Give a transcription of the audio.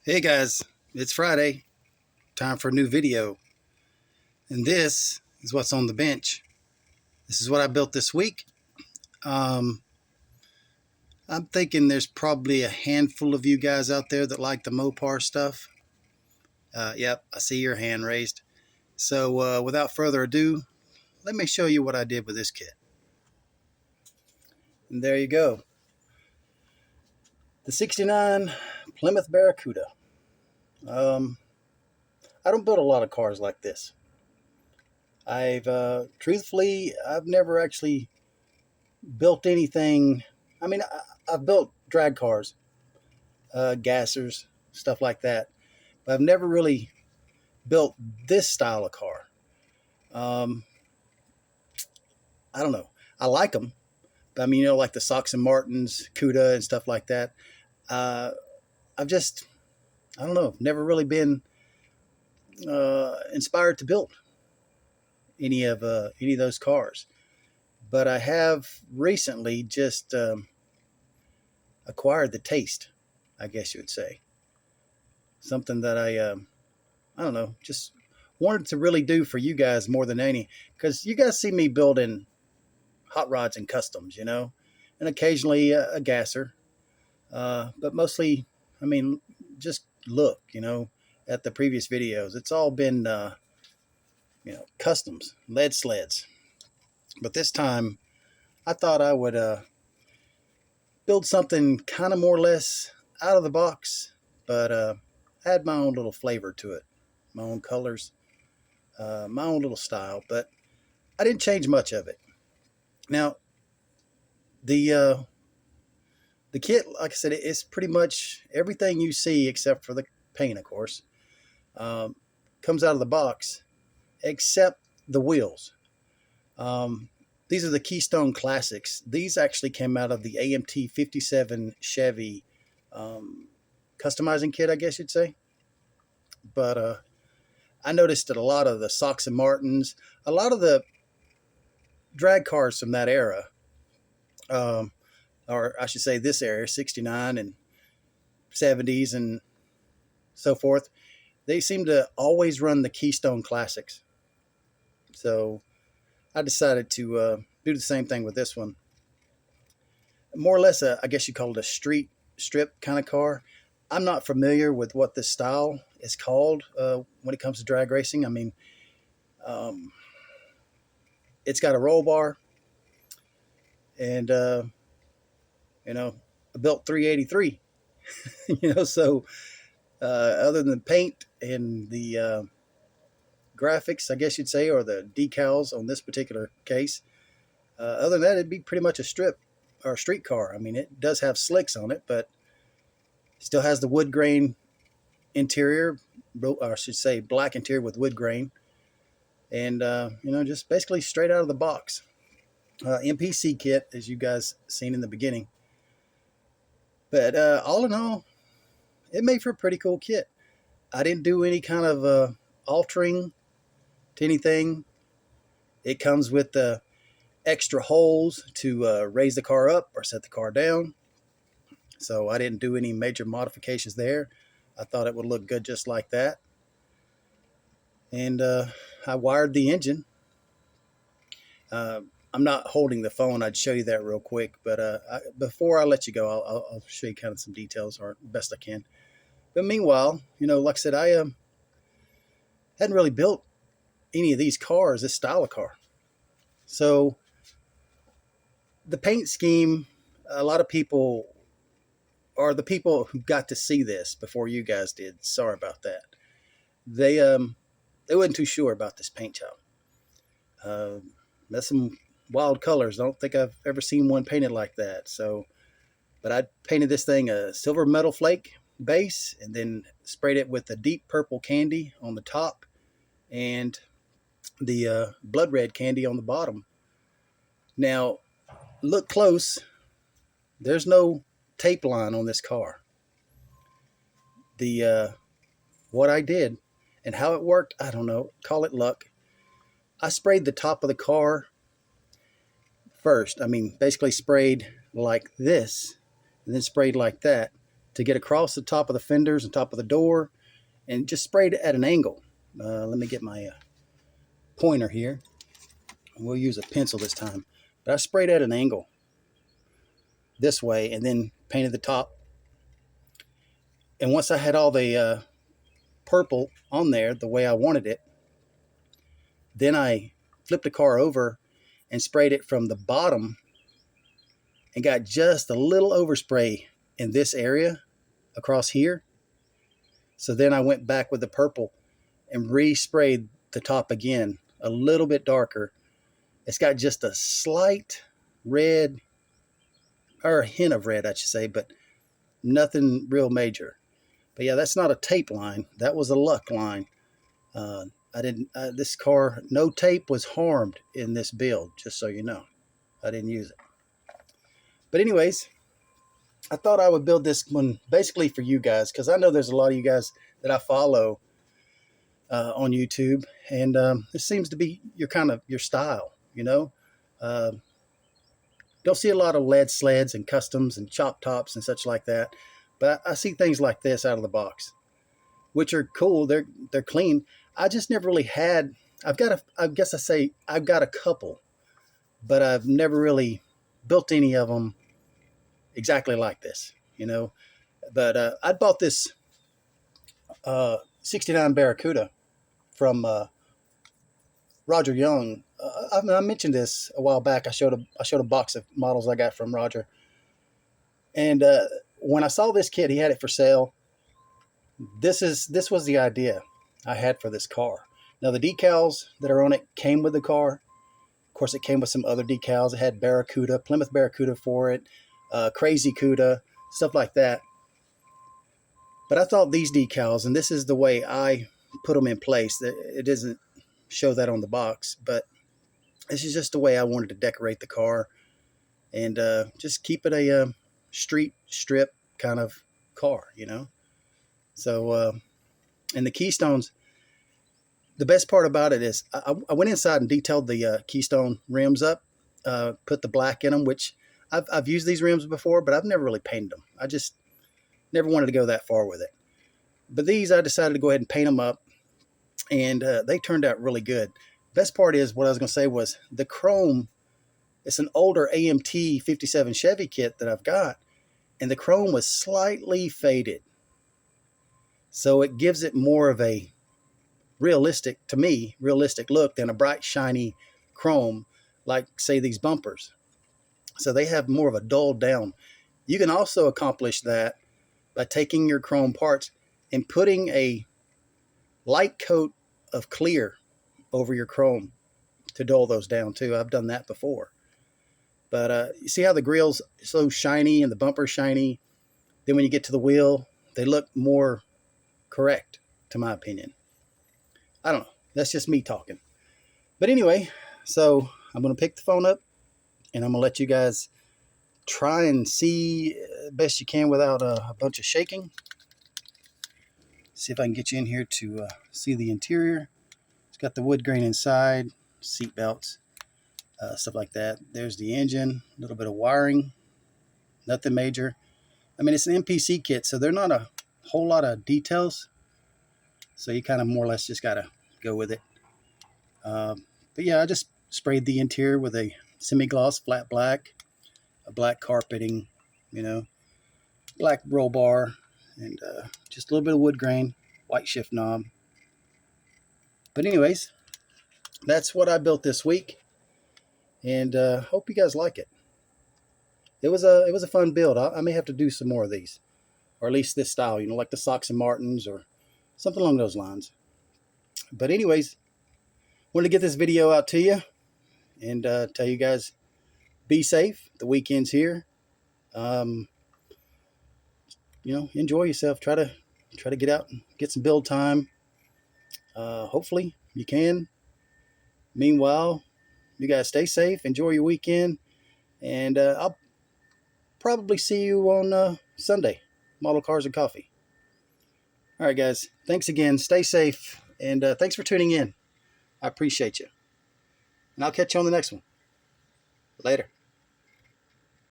Hey guys, it's Friday, time for a new video, and this is what's on the bench. This is what I built this week. Um, I'm thinking there's probably a handful of you guys out there that like the Mopar stuff. Yep, I see your hand raised. So without further ado, let me show you what I did with this kit. And there you go. The 69 Plymouth Barracuda. I don't build a lot of cars like this. Truthfully, I've never actually built anything. I mean, I've built drag cars, gassers, stuff like that, but I've never really built this style of car. Um, I don't know. I like them, but I mean, like the Sox and Martins, Cuda, and stuff like that. Uh, I've just, I don't know, never really been inspired to build any of those cars. But I have recently just acquired the taste, I guess you would say. Something that I don't know, just wanted to really do for you guys more than any, because you guys see me building hot rods and customs, and occasionally a gasser, but mostly, I mean, just look, at the previous videos. It's all been, customs, lead sleds. But this time, I thought I would build something kind of more or less out of the box, but add my own little flavor to it, my own colors, my own little style. But I didn't change much of it. Now, the kit, like I said, it's pretty much everything you see except for the paint, of course. Um, Comes out of the box, except the wheels. Um, these are the Keystone Classics. These actually came out of the AMT 57 Chevy customizing kit, I guess you'd say. But I noticed that a lot of the Sox and Martins, a lot of the drag cars from that era, um, or I should say this era, 69 and 70s and so forth, they seem to always run the Keystone Classics. So I decided to do the same thing with this one. More or less, I guess you call it a street strip kind of car. I'm not familiar with what this style is called when it comes to drag racing. I mean, um, it's got a roll bar, and I built 383. So other than the paint and the graphics, I guess you'd say, or the decals on this particular case, other than that, it'd be pretty much a strip or a street car. I mean, it does have slicks on it, but still has the wood grain interior, or I should say black interior with wood grain, and just basically straight out of the box. MPC kit, as you guys seen in the beginning. But all in all, it made for a pretty cool kit. I didn't do any kind of altering to anything. It comes with the extra holes to raise the car up or set the car down. So I didn't do any major modifications there. I thought it would look good just like that. And I wired the engine. I'm not holding the phone. I'd show you that real quick. But before I let you go, I'll show you kind of some details, or best I can. But meanwhile, like I said, I hadn't really built any of these cars, this style of car. So the paint scheme, a lot of people, or the people who got to see this before you guys did, sorry about that. They wasn't too sure about this paint job. That's some wild colors. I don't think I've ever seen one painted like that. So, but I painted this thing a silver metal flake base, and then sprayed it with a deep purple candy on the top, and the blood red candy on the bottom. Now, look close. There's no tape line on this car. The what I did and how it worked, I don't know. Call it luck. I sprayed the top of the car first. I mean, basically sprayed like this, and then sprayed like that to get across the top of the fenders and top of the door, and just sprayed it at an angle. Let me get my pointer here. We'll use a pencil this time. But I sprayed at an angle this way and then painted the top. And once I had all the purple on there the way I wanted it, then I flipped the car over and sprayed it from the bottom and got just a little overspray in this area across here. So then I went back with the purple and resprayed the top again, a little bit darker. It's got just a slight red, or a hint of red, I should say, but nothing real major. But yeah, that's not a tape line. That was a luck line. This car, no tape was harmed in this build, just so you know. I didn't use it. But anyways, I thought I would build this one basically for you guys, because I know there's a lot of you guys that I follow on YouTube, and this seems to be your style, you know. Don't see a lot of lead sleds and customs and chop tops and such like that, but I see things like this out of the box, which are cool. They're clean. I just never really had. I've got a couple, but I've never really built any of them exactly like this, you know. But I bought this 69 Barracuda from Roger Young. I mentioned this a while back. I showed a box of models I got from Roger, and when I saw this kit, he had it for sale. This was the idea I had for this car. Now the decals that are on it came with the car. Of course, it came with some other decals. It had Barracuda, Plymouth Barracuda for it, Crazy Cuda, stuff like that. But I thought these decals, and this is the way I put them in place. It doesn't show that on the box, but this is just the way I wanted to decorate the car and just keep it a street strip kind of car, you know. So, and the keystones, the best part about it is I went inside and detailed the keystone rims up, put the black in them, which I've used these rims before, but I've never really painted them. I just never wanted to go that far with it. But these, I decided to go ahead and paint them up, and they turned out really good. Best part is, what I was going to say was the chrome. It's an older AMT 57 Chevy kit that I've got, and the chrome was slightly faded. So it gives it more of a realistic look than a bright, shiny chrome, like, say, these bumpers. So they have more of a dulled down. You can also accomplish that by taking your chrome parts and putting a light coat of clear over your chrome to dull those down too. I've done that before. But you see how the grill's so shiny and the bumper's shiny? Then when you get to the wheel, they look more correct, to my opinion. I don't know. That's just me talking. But anyway, so I'm going to pick the phone up, and I'm going to let you guys try and see best you can without a bunch of shaking. See if I can get you in here to see the interior. It's got the wood grain inside, seat belts, stuff like that. There's the engine, a little bit of wiring, nothing major. I mean, it's an MPC kit, so they're not a whole lot of details. So you kind of more or less just got to go with it. But yeah, I just sprayed the interior with a semi-gloss flat black, a black carpeting, you know, black roll bar, and just a little bit of wood grain, white shift knob. But anyways, that's what I built this week, and hope you guys like it. It was a fun build. I may have to do some more of these, or at least this style, you know, like the Sox and Martins or something along those lines. But anyways, wanted to get this video out to you and tell you guys, be safe. The weekend's here. You know, enjoy yourself. Try to get out and get some build time. Hopefully you can. Meanwhile, you guys stay safe. Enjoy your weekend. And I'll probably see you on Sunday. Model Cars and Coffee. All right, guys. Thanks again. Stay safe. And thanks for tuning in. I appreciate you. And I'll catch you on the next one. Later.